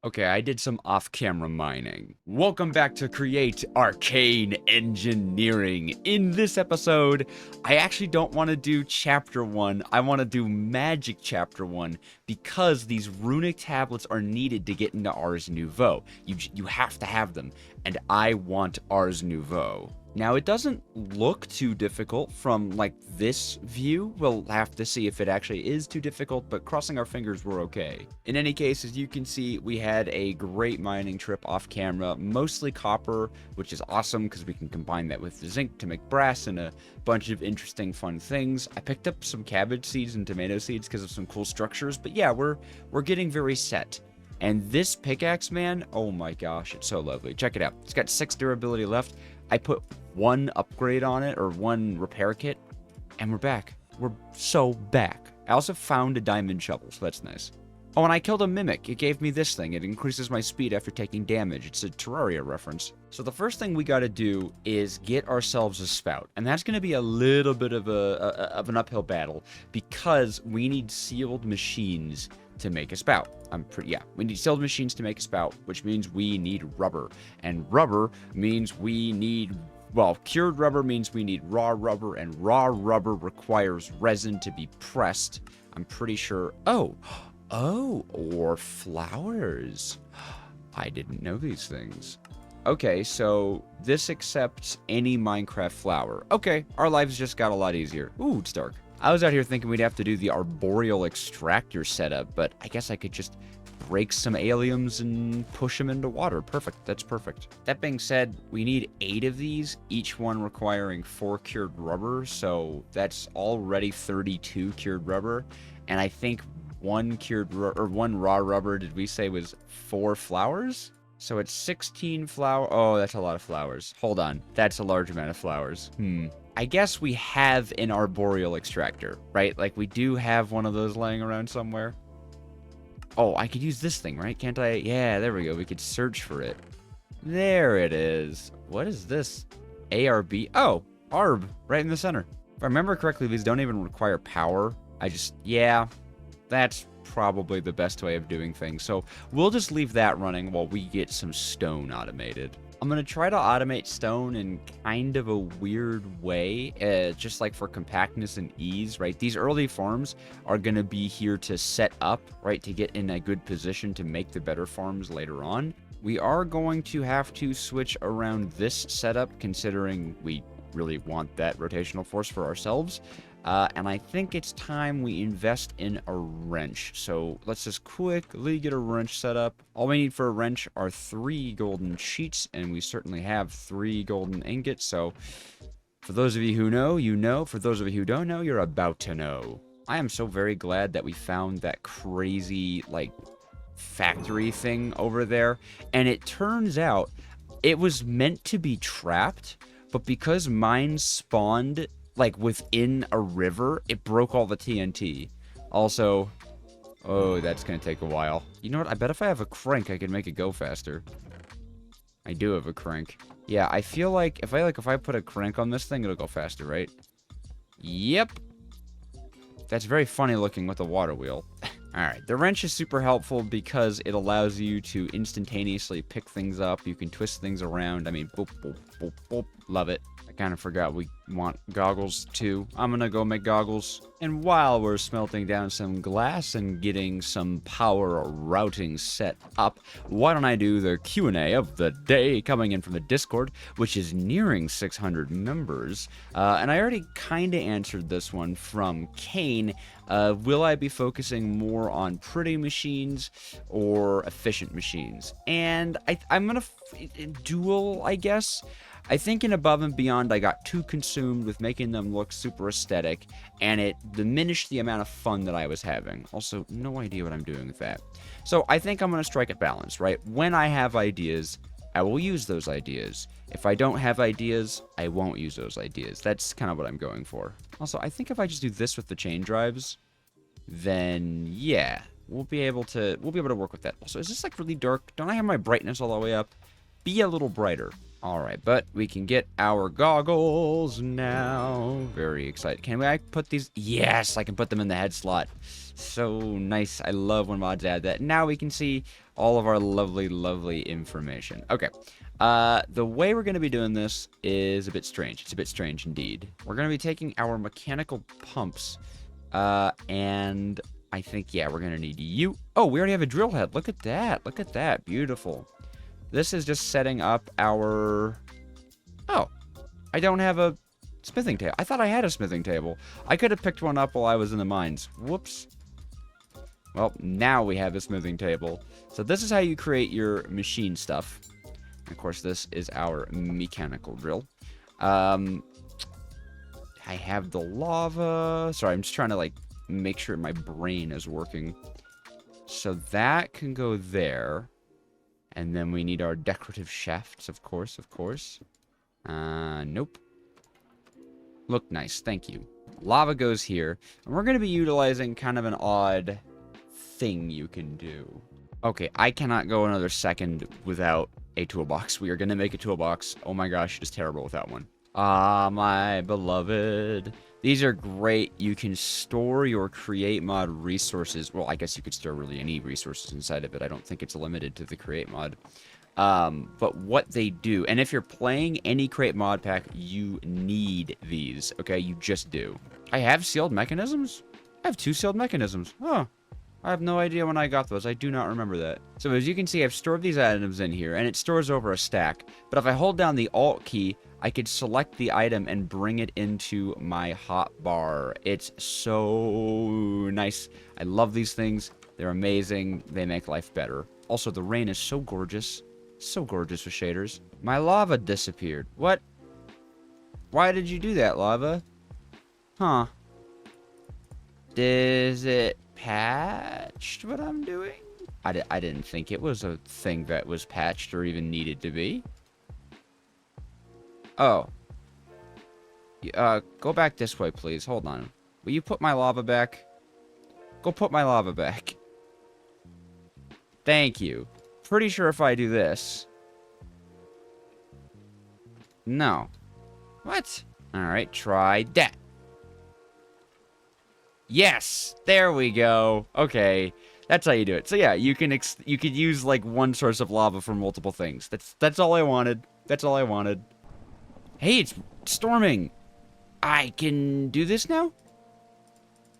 Okay, I did some off-camera mining. Welcome back to Create Arcane Engineering. In this episode, I actually don't want to do Chapter 1. I want to do Magic Chapter 1 because these runic tablets are needed to get into Ars Nouveau. You have to have them, and I want Ars Nouveau. Now, it doesn't look too difficult from, like, this view. We'll have to see if it actually is too difficult, but crossing our fingers, we're okay. In any case, as you can see, we had a great mining trip off camera, mostly copper, which is awesome because we can combine that with the zinc to make brass and a bunch of interesting, fun things. I picked up some cabbage seeds and tomato seeds because of some cool structures, but yeah, we're getting very set. And this pickaxe, man, oh my gosh, it's so lovely. Check it out. It's got 6 durability left. I put 1 upgrade on it, or 1 repair kit, and we're back. We're so back. I also found a diamond shovel, so that's nice. Oh, and I killed a mimic. It gave me this thing. It increases my speed after taking damage. It's a Terraria reference. So the first thing we gotta do is get ourselves a spout. And that's gonna be a little bit of an uphill battle, because we need sealed machines to make a spout. We need sealed machines to make a spout, which means we need rubber. And rubber means we need, well, cured rubber means we need raw rubber, and raw rubber requires resin to be pressed. I'm pretty sure, oh, or flowers. I didn't know these things. Okay, so this accepts any Minecraft flower. Okay, our lives just got a lot easier. Ooh, it's dark. I was out here thinking we'd have to do the arboreal extractor setup, but I guess I could just break some aliens and push them into water. Perfect. That's perfect. That being said, we need 8 of these, each one requiring 4 cured rubber, so that's already 32 cured rubber, and I think 1 raw rubber, did we say was 4 flowers? So it's 16 flower. Oh, that's a lot of flowers. Hold on. That's a large amount of flowers. I guess we have an arboreal extractor, right? Like, we do have one of those laying around somewhere. Oh, I could use this thing, right? Can't I? Yeah, there we go. We could search for it. There it is. What is this? ARB? Oh, ARB, right in the center. If I remember correctly, these don't even require power. Yeah, that's probably the best way of doing things. So we'll just leave that running while we get some stone automated. I'm going to try to automate stone in kind of a weird way, just like for compactness and ease, right? These early farms are going to be here to set up, right, to get in a good position to make the better farms later on. We are going to have to switch around this setup, considering we really want that rotational force for ourselves. And I think it's time we invest in a wrench. So let's just quickly get a wrench set up. All we need for a wrench are 3 golden sheets, and we certainly have 3 golden ingots. So for those of you who know, you know. For those of you who don't know, you're about to know. I am so very glad that we found that crazy, like, factory thing over there. And it turns out it was meant to be trapped, but because mine spawned like within a river, it broke all the TNT. Also, oh, that's gonna take a while. You know what? I bet if I have a crank, I can make it go faster. I do have a crank. Yeah, I feel like if I put a crank on this thing, it'll go faster, right? Yep. That's very funny looking with the water wheel. Alright, the wrench is super helpful because it allows you to instantaneously pick things up. You can twist things around. I mean, boop, boop, boop, boop. Love it. I kind of forgot we want goggles too. I'm gonna go make goggles. And while we're smelting down some glass and getting some power routing set up, why don't I do the Q&A of the day coming in from the Discord, which is nearing 600 members. And I already kind of answered this one from Kane. Will I be focusing more on pretty machines or efficient machines? And I'm gonna dual, I guess. I think in Above and Beyond, I got too consumed with making them look super aesthetic, and it diminished the amount of fun that I was having. Also, no idea what I'm doing with that. So I think I'm going to strike a balance, right? When I have ideas, I will use those ideas. If I don't have ideas, I won't use those ideas. That's kind of what I'm going for. Also, I think if I just do this with the chain drives, then yeah, we'll be able to work with that. Also, is this like really dark? Don't I have my brightness all the way up? Be a little brighter. Alright, but we can get our goggles now. Very excited. Can I put these? Yes, I can put them in the head slot. So nice. I love when mods add that. Now we can see all of our lovely, lovely information. Okay. The way we're going to be doing this is a bit strange. It's a bit strange indeed. We're going to be taking our mechanical pumps, and I think, yeah, we're going to need you. Oh, we already have a drill head. Look at that. Look at that. Beautiful. This is just setting up our... Oh, I don't have a smithing table. I thought I had a smithing table. I could have picked one up while I was in the mines. Whoops. Well, now we have a smithing table. So this is how you create your machine stuff. Of course, this is our mechanical drill. I have the lava. Sorry, I'm just trying to, like, make sure my brain is working. So that can go there. And then we need our decorative shafts, of course, of course. Nope. Look nice, thank you. Lava goes here. And we're going to be utilizing kind of an odd thing you can do. Okay, I cannot go another second without a toolbox. We are going to make a toolbox. Oh my gosh, it is terrible without one. Ah, my beloved. These are great. You can store your create mod resources. Well, I guess you could store really any resources inside of it. I don't think it's limited to the create mod. But what they do, and if you're playing any create mod pack, you need these, okay? You just do. I have sealed mechanisms? I have 2 sealed mechanisms. Huh. I have no idea when I got those. I do not remember that. So as you can see, I've stored these items in here, and it stores over a stack. But if I hold down the Alt key, I could select the item and bring it into my hotbar. It's so nice. I love these things. They're amazing. They make life better. Also, the rain is so gorgeous. So gorgeous with shaders. My lava disappeared. What? Why did you do that, lava? Huh. Is it patched what I'm doing? I didn't think it was a thing that was patched or even needed to be. Oh. Go back this way, please. Hold on. Will you put my lava back? Go put my lava back. Thank you. Pretty sure if I do this... No. What? Alright, try that. Yes! There we go. Okay. That's how you do it. So yeah, you could use like one source of lava for multiple things. That's all I wanted. That's all I wanted. Hey, it's storming. I can do this now?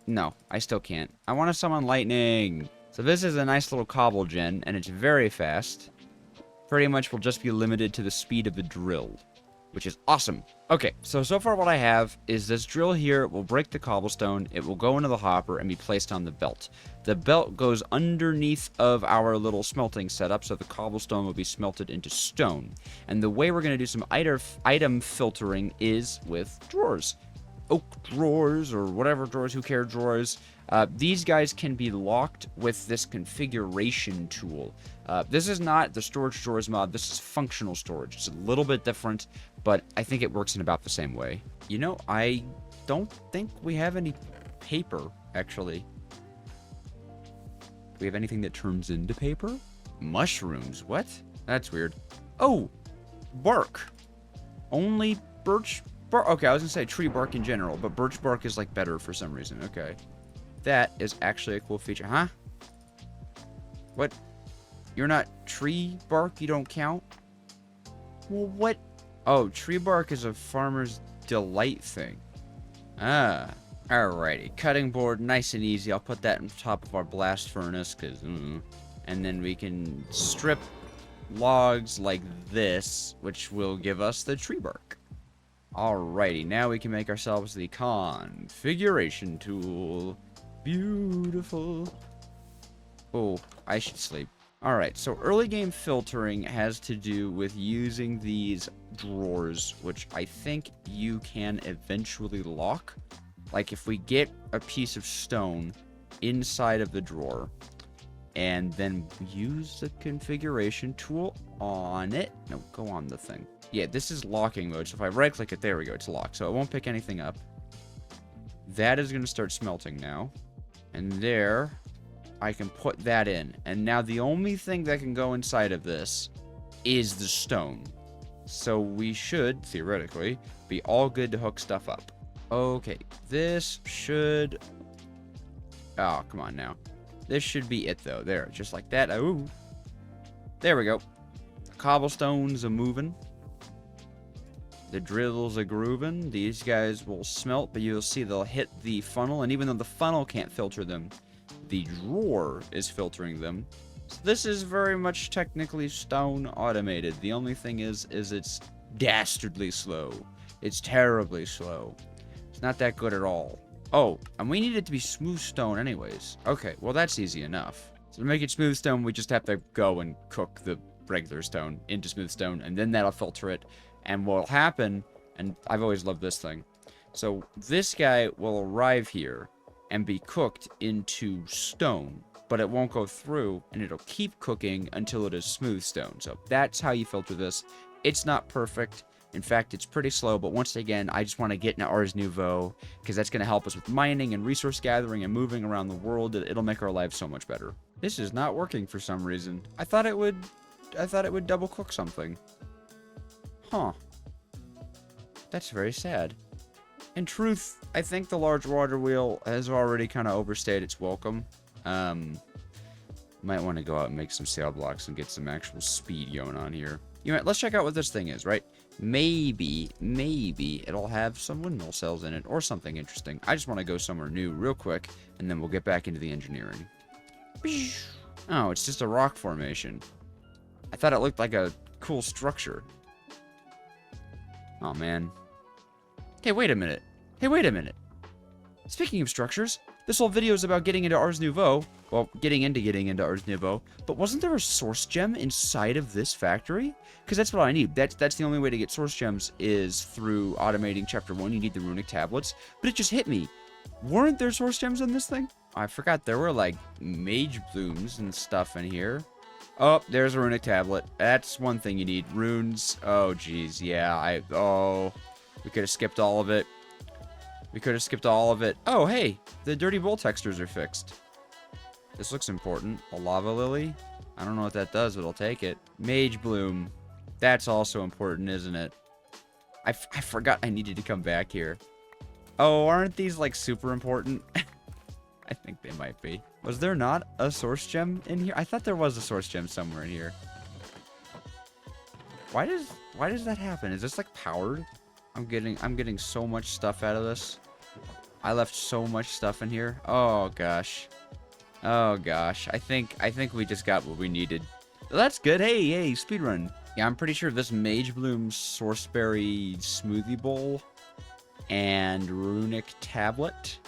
No, I still can't. I want to summon lightning. So this is a nice little cobble gen, and it's very fast. Pretty much will just be limited to the speed of the drill, which is awesome. Okay, so far what I have is this drill here will break the cobblestone, it will go into the hopper and be placed on the belt. The belt goes underneath of our little smelting setup, so the cobblestone will be smelted into stone. And the way we're going to do some item filtering is with drawers. Oak drawers, or whatever drawers, who care drawers. These guys can be locked with this configuration tool. This is not the storage drawers mod, this is functional storage. It's a little bit different, but I think it works in about the same way. You know, I don't think we have any paper, actually. Do we have anything that turns into paper? Mushrooms, what? That's weird. Oh, bark. Only birch bark. Okay, I was gonna say tree bark in general, but birch bark is like better for some reason. Okay. That is actually a cool feature. Huh? What? You're not tree bark? You don't count? Well, what? Oh, tree bark is a farmer's delight thing. Ah. Alrighty. Cutting board, nice and easy. I'll put that on top of our blast furnace, because... And then we can strip logs like this, which will give us the tree bark. Alrighty. Now we can make ourselves the configuration tool. Beautiful. Oh, I should sleep. Alright, so early game filtering has to do with using these drawers, which I think you can eventually lock. Like if we get a piece of stone inside of the drawer, and then use the configuration tool on it. No, go on the thing. Yeah, this is locking mode, so if I right click it, there we go, it's locked. So it won't pick anything up. That is going to start smelting now. And there, I can put that in. And now the only thing that can go inside of this is the stone. So we should, theoretically, be all good to hook stuff up. Okay, this should... Oh, come on now. This should be it, though. There, just like that. Oh, There we go. The cobblestones are moving. The drills are grooving. These guys will smelt, but you'll see they'll hit the funnel. And even though the funnel can't filter them, the drawer is filtering them. So this is very much technically stone automated. The only thing is it's dastardly slow. It's terribly slow. It's not that good at all. Oh, and we need it to be smooth stone anyways. Okay, well that's easy enough. So to make it smooth stone, we just have to go and cook the regular stone into smooth stone, and then that'll filter it. And what'll happen, and I've always loved this thing. So this guy will arrive here and be cooked into stone, but it won't go through, and it'll keep cooking until it is smooth stone. So that's how you filter this. It's not perfect. In fact, it's pretty slow, but once again, I just want to get into Ars Nouveau, because that's going to help us with mining and resource gathering and moving around the world. It'll make our lives so much better. This is not working for some reason. I thought it would double cook something. Huh. That's very sad. In truth, I think the large water wheel has already kind of overstayed its welcome. Might want to go out and make some sail blocks and get some actual speed going on here. You know what, let's check out what this thing is, right? Maybe it'll have some windmill cells in it or something interesting. I just want to go somewhere new real quick, and then we'll get back into the engineering. Oh, it's just a rock formation. I thought it looked like a cool structure. Oh, man. Hey, wait a minute. Speaking of structures, this whole video is about getting into Ars Nouveau. Well, getting into Ars Nouveau. But wasn't there a source gem inside of this factory? Because that's what I need. That's the only way to get source gems is through automating Chapter 1. You need the runic tablets. But it just hit me. Weren't there source gems in this thing? I forgot there were, like, mage blooms and stuff in here. Oh, there's a runic tablet. That's one thing you need. Runes. Oh, geez. Yeah, we could have skipped all of it. Oh, hey, the dirty bowl textures are fixed. This looks important. A lava lily. I don't know what that does, but I'll take it. Mage bloom. That's also important, isn't it? I forgot I needed to come back here. Oh, aren't these, like, super important? I think they might be. Was there not a source gem in here? I thought there was a source gem somewhere in here. Why does that happen? Is this, like, powered? I'm getting so much stuff out of this. I left so much stuff in here. Oh gosh. I think we just got what we needed. That's good. Hey, speedrun. Yeah, I'm pretty sure this Mage Bloom Sourceberry Smoothie Bowl and Runic Tablet,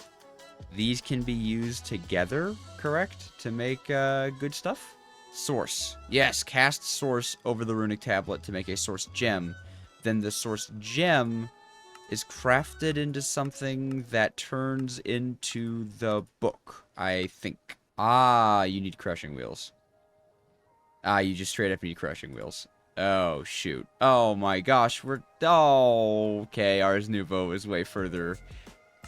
these can be used together, correct? To make good stuff? Source. Yes, cast Source over the Runic Tablet to make a Source Gem. Then the Source Gem is crafted into something that turns into the book, I think. Ah, you need crushing wheels. Ah, you just straight up need crushing wheels. Oh, shoot. Oh, my gosh. Oh, okay. Ars Nouveau is way further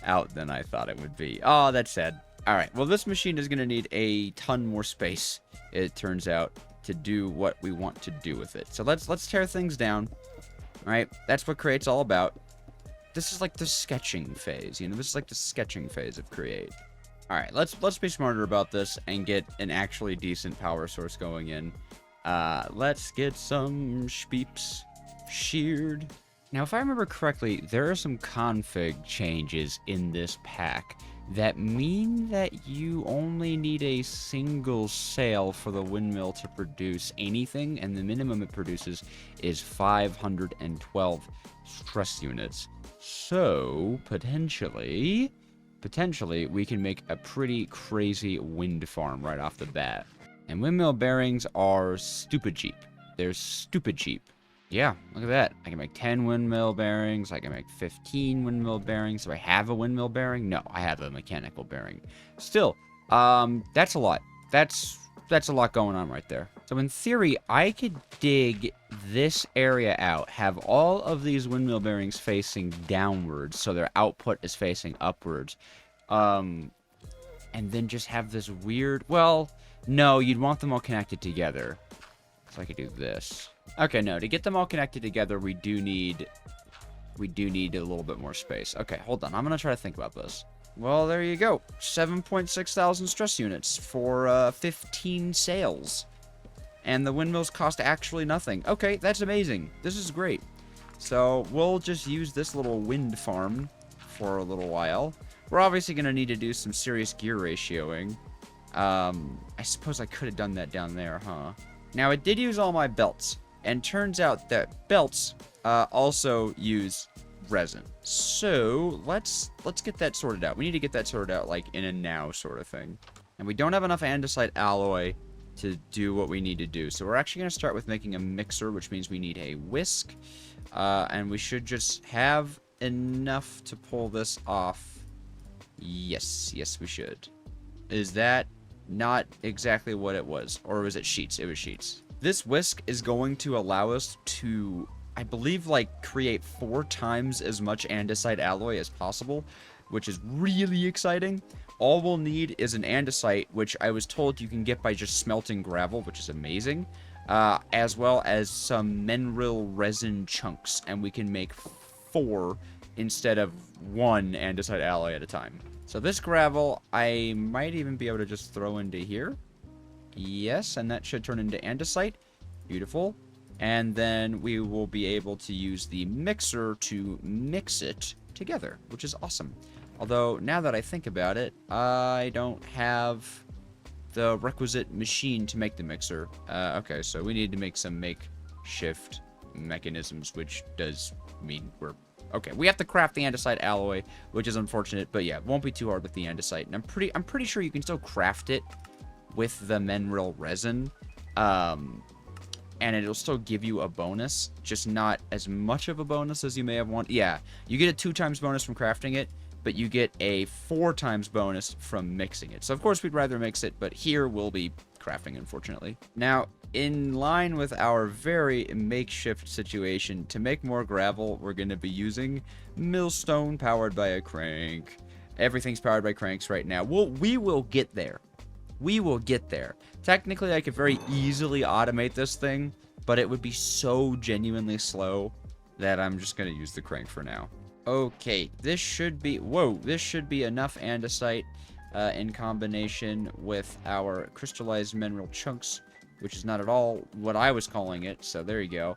out than I thought it would be. Oh, that's sad. All right. Well, this machine is going to need a ton more space, it turns out, to do what we want to do with it. So let's tear things down. All right. That's what Create's all about. This is like the sketching phase. You know, this is like the sketching phase of Create. All right. Let's be smarter about this and get an actually decent power source going in. Let's get some sheeps sheared. Now, if I remember correctly, there are some config changes in this pack that mean that you only need a single sail for the windmill to produce anything, and the minimum it produces is 512 stress units. So, potentially, we can make a pretty crazy wind farm right off the bat. And windmill bearings are stupid cheap. They're stupid cheap. Yeah, look at that. I can make 10 windmill bearings. I can make 15 windmill bearings. Do I have a windmill bearing? No, I have a mechanical bearing. Still, that's a lot. That's a lot going on right there. So in theory, I could dig this area out, have all of these windmill bearings facing downwards, so their output is facing upwards. And then just have this weird, well, no, you'd want them all connected together. So I could do this. Okay, no, to get them all connected together, we do need a little bit more space. Okay, hold on. I'm going to try to think about this. Well, there you go. 7,600 stress units for 15 sails. And the windmills cost actually nothing. Okay, that's amazing. This is great. So we'll just use this little wind farm for a little while. We're obviously going to need to do some serious gear ratioing. I suppose I could have done that down there, huh? Now, it did use all my belts. And turns out that belts also use resin. So let's get that sorted out. We need to get that sorted out like in a now sort of thing. And we don't have enough andesite alloy to do what we need to do. So we're actually going to start with making a mixer, which means we need a whisk. And we should just have enough to pull this off. Yes, we should. Is that not exactly what it was? Or was it sheets? It was sheets. This whisk is going to allow us to, I believe, like, create 4 times as much andesite alloy as possible, which is really exciting. All we'll need is an andesite, which I was told you can get by just smelting gravel, which is amazing, as well as some mineral resin chunks, and we can make 4 instead of 1 andesite alloy at a time. So this gravel, I might even be able to just throw into here. Yes, and that should turn into andesite. Beautiful. And then we will be able to use the mixer to mix it together, which is awesome. Although, now that I think about it, I don't have the requisite machine to make the mixer. Okay, so we need to make some makeshift mechanisms, which does mean we're... Okay, we have to craft the andesite alloy, which is unfortunate, but yeah, it won't be too hard with the andesite. And I'm pretty sure you can still craft it with the mineral resin, and it'll still give you a bonus, just not as much of a bonus as you may have wanted. Yeah, you get a 2 times bonus from crafting it, but you get a 4 times bonus from mixing it. So of course we'd rather mix it, but here we'll be crafting, unfortunately. Now, in line with our very makeshift situation, to make more gravel, we're going to be using millstone powered by a crank. Everything's powered by cranks right now. We will get there. We will get there. Technically, I could very easily automate this thing, but it would be so genuinely slow that I'm just going to use the crank for now. Okay, this should be... Whoa, this should be enough andesite in combination with our crystallized mineral chunks, which is not at all what I was calling it, so there you go.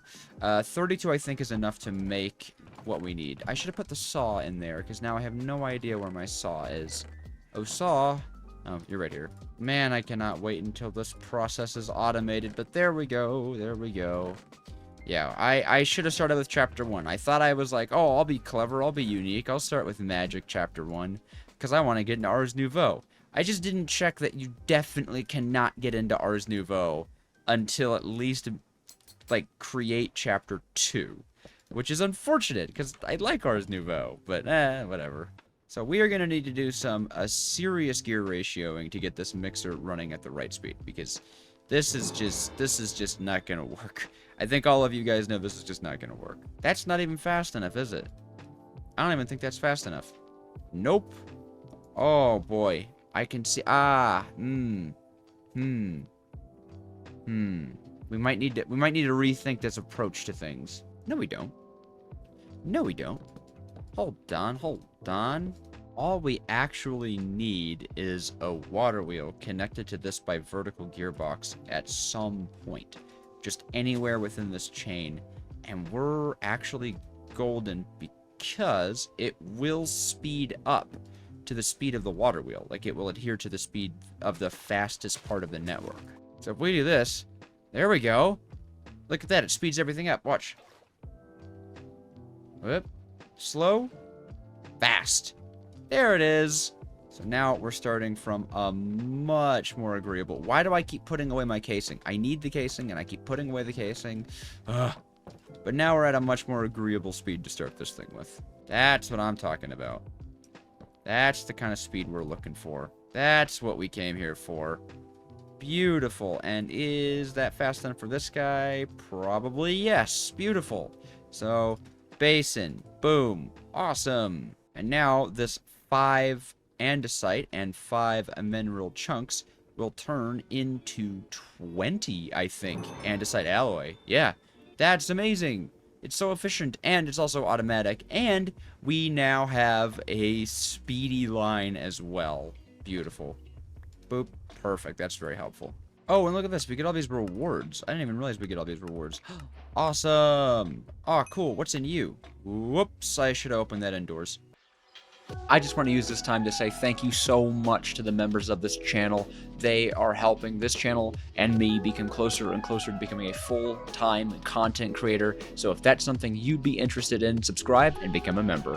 32, I think, is enough to make what we need. I should have put the saw in there, because now I have no idea where my saw is. Oh, saw... Oh, you're right here. Man, I cannot wait until this process is automated, but there we go, there we go. Yeah, I should have started with Chapter 1. I thought I was like, oh, I'll be clever, I'll be unique, I'll start with Magic Chapter 1, because I want to get into Ars Nouveau. I just didn't check that you definitely cannot get into Ars Nouveau until at least, like, create Chapter 2. Which is unfortunate, because I like Ars Nouveau, but whatever. So we are going to need to do some serious gear ratioing to get this mixer running at the right speed, because this is just not going to work. I think all of you guys know this is just not going to work. That's not even fast enough, is it? I don't even think that's fast enough. Nope. Oh boy, I can see. We might need to rethink this approach to things. No, we don't. No, we don't. Hold on. All we actually need is a water wheel connected to this by vertical gearbox at some point. Just anywhere within this chain. And we're actually golden because it will speed up to the speed of the water wheel. Like, it will adhere to the speed of the fastest part of the network. So if we do this, there we go. Look at that, it speeds everything up. Watch. Whoop. Slow. Fast. There it is. So now we're starting from a much more agreeable... Why do I keep putting away my casing? I need the casing, and I keep putting away the casing. Ugh. But now we're at a much more agreeable speed to start this thing with. That's what I'm talking about. That's the kind of speed we're looking for. That's what we came here for. Beautiful. And is that fast enough for this guy? Probably yes. Beautiful. So, basin. Boom. Awesome. And now this 5 andesite and 5 mineral chunks will turn into 20, I think, andesite alloy. Yeah, that's amazing. It's so efficient, and it's also automatic, and we now have a speedy line as well. Beautiful. Boop. Perfect. That's very helpful. Oh, and look at this. We get all these rewards. I didn't even realize we get all these rewards. Awesome. Oh, cool. What's in you? Whoops. I should have opened that indoors. I just want to use this time to say thank you so much to the members of this channel. They are helping this channel and me become closer and closer to becoming a full-time content creator. So if that's something you'd be interested in, subscribe and become a member.